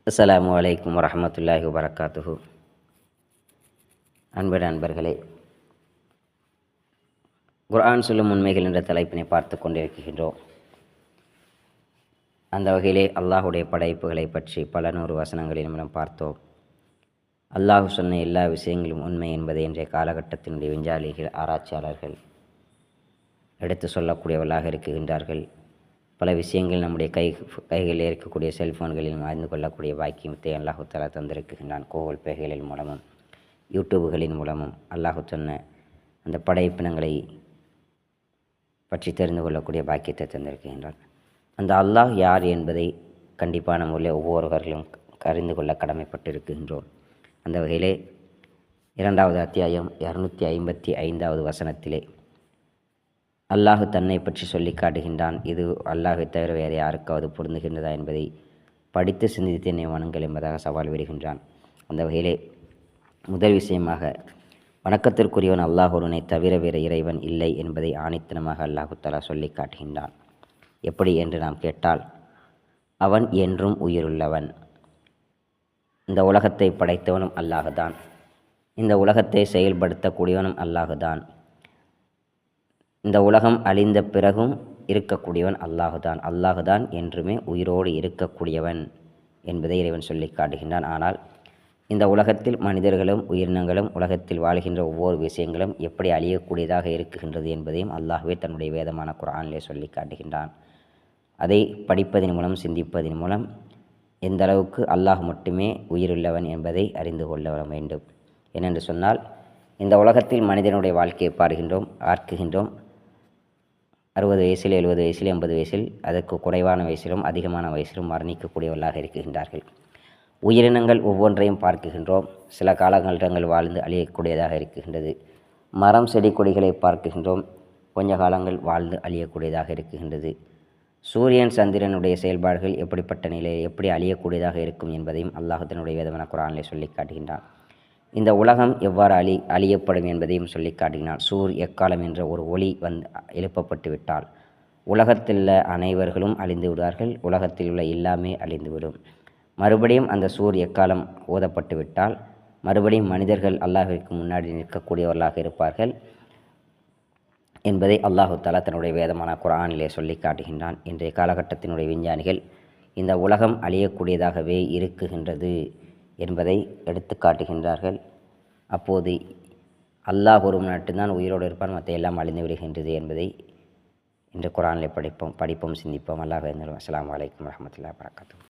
அஸ்ஸலாமு அலைக்கும் வரஹ்மத்துல்லாஹி வபரகாத்துஹு. நண்பர்களே, குர்ஆன் சொல்லும் உண்மைகள் என்ற தலைப்பினை பார்த்து கொண்டிருக்கின்றோம். அந்த வகையிலே அல்லாஹுடைய படைப்புகளை பற்றி பல நூறு வசனங்களில் நாம் பார்த்தோம். அல்லாஹ் சொன்ன எல்லா விஷயங்களும் உண்மை என்பதை இன்றைய காலகட்டத்தினுடைய விஞ்ஞானிகள், ஆராய்ச்சியாளர்கள் எடுத்து சொல்லக்கூடியவர்களாக இருக்கின்றார்கள். பல விஷயங்கள் நம்முடைய கைகளில் இருக்கக்கூடிய செல்ஃபோன்களில் அறிந்து கொள்ளக்கூடிய பாக்கியத்தை அல்லாஹு தஆலா தந்திருக்கின்றான். கூகுள் பேகளின் மூலமும் யூடியூபுகளின் மூலமும் அல்லாஹு சொன்ன அந்த படைப்பினங்களை பற்றி தெரிந்து கொள்ளக்கூடிய பாக்கியத்தை தந்திருக்கின்றான். அந்த அல்லாஹ் யார் என்பதை கண்டிப்பான முறையில் ஒவ்வொருவர்களும் அறிந்து கொள்ள கடமைப்பட்டிருக்கின்றோம். அந்த வகையிலே 2வது அத்தியாயம் 255வது வசனத்திலே அல்லாஹு தன்னை பற்றி சொல்லி காட்டுகின்றான். இது அல்லாஹை தவிர வேறு யாருக்காவது பொருந்துகின்றதா என்பதை படித்து சிந்தித்து என்னை வணங்குங்கள் என்பதாக சவால் விடுகின்றான். அந்த வகையிலே முதல் விஷயமாக வணக்கத்திற்குரியவன் அல்லாஹ் ஒருவனை தவிர வேறு இறைவன் இல்லை என்பதை ஆணித்தனமாக அல்லாஹு தஆலா சொல்லி காட்டுகின்றான். எப்படி என்று நாம் கேட்டால், அவன் என்றும் உயிருள்ளவன். இந்த உலகத்தை படைத்தவனும் அல்லாஹுதான். இந்த உலகத்தை செயல்படுத்தக்கூடியவனும் அல்லாஹுதான். இந்த உலகம் அழிந்த பிறகும் இருக்கக்கூடியவன் அல்லாஹுதான். அல்லாஹுதான் என்றுமே உயிரோடு இருக்கக்கூடியவன் என்பதை இறைவன் சொல்லி காட்டுகின்றான். ஆனால் இந்த உலகத்தில் மனிதர்களும் உயிரினங்களும் உலகத்தில் வாழ்கின்ற ஒவ்வொரு விஷயங்களும் எப்படி அழியக்கூடியதாக இருக்குகின்றது என்பதையும் அல்லாஹ்வே தன்னுடைய வேதமான குர்ஆனிலே சொல்லி காட்டுகின்றான். அதை படிப்பதன் மூலம், சிந்திப்பதன் மூலம் எந்த அளவுக்கு அல்லாஹ் மட்டுமே உயிருள்ளவன் என்பதை அறிந்து கொள்ள வேண்டும். ஏனென்று சொன்னால், இந்த உலகத்தில் மனிதனுடைய வாழ்க்கையை பார்க்கின்றோம். 60 வயசில், 70 வயசில், 80 வயசில், அதற்கு குறைவான வயசிலும் அதிகமான வயசிலும் மரணிக்கக்கூடியவர்களாக இருக்கின்றார்கள். உயிரினங்கள் ஒவ்வொன்றையும் பார்க்கின்றோம். சில காலகட்டங்கள் வாழ்ந்து அழியக்கூடியதாக இருக்கின்றது. மரம், செடி, கொடிகளை பார்க்கின்றோம். கொஞ்ச காலங்கள் வாழ்ந்து அழியக்கூடியதாக இருக்கின்றது. சூரியன், சந்திரனுடைய செயல்பாடுகள் எப்படிப்பட்ட நிலையில் எப்படி அழியக்கூடியதாக இருக்கும் என்பதையும் அல்லாஹ் தன்னுடைய வேதமான குர்ஆனிலே சொல்லி காட்டுகின்றான். இந்த உலகம் எவ்வாறு அழியப்படும் என்பதையும் சொல்லி காட்டுகின்றான். எக்காலம் என்ற ஒரு ஒளி எழுப்பப்பட்டு விட்டால் உலகத்தில் உள்ள அனைவர்களும் அழிந்து விடுவார்கள். உலகத்தில் உள்ள எல்லாமே அழிந்துவிடும். மறுபடியும் அந்த எக்காலம் ஓதப்பட்டு விட்டால் மறுபடியும் மனிதர்கள் அல்லாஹ்விற்கு முன்னாடி நிற்கக்கூடியவர்களாக இருப்பார்கள் என்பதை அல்லாஹு தஆலா தன்னுடைய வேதமான குர்ஆனிலே சொல்லி காட்டுகின்றான். இன்றைய காலகட்டத்தினுடைய விஞ்ஞானிகள் இந்த உலகம் அழியக்கூடியதாகவே இருக்குகின்றது என்பதை எடுத்து காட்டுகின்றார்கள். அப்போது அல்லாஹ் ஒரு மட்டும்தான் உயிரோடு இருப்பான், மற்ற எல்லாம் அழிந்து விடுகின்றது என்பதை இன்று குர்ஆனிலே படிப்போம், சிந்திப்போம். அல்லாஹ். அஸ்ஸலாமு அலைக்கும் வரஹ்மத்துல்லாஹி வபரகாத்துஹு.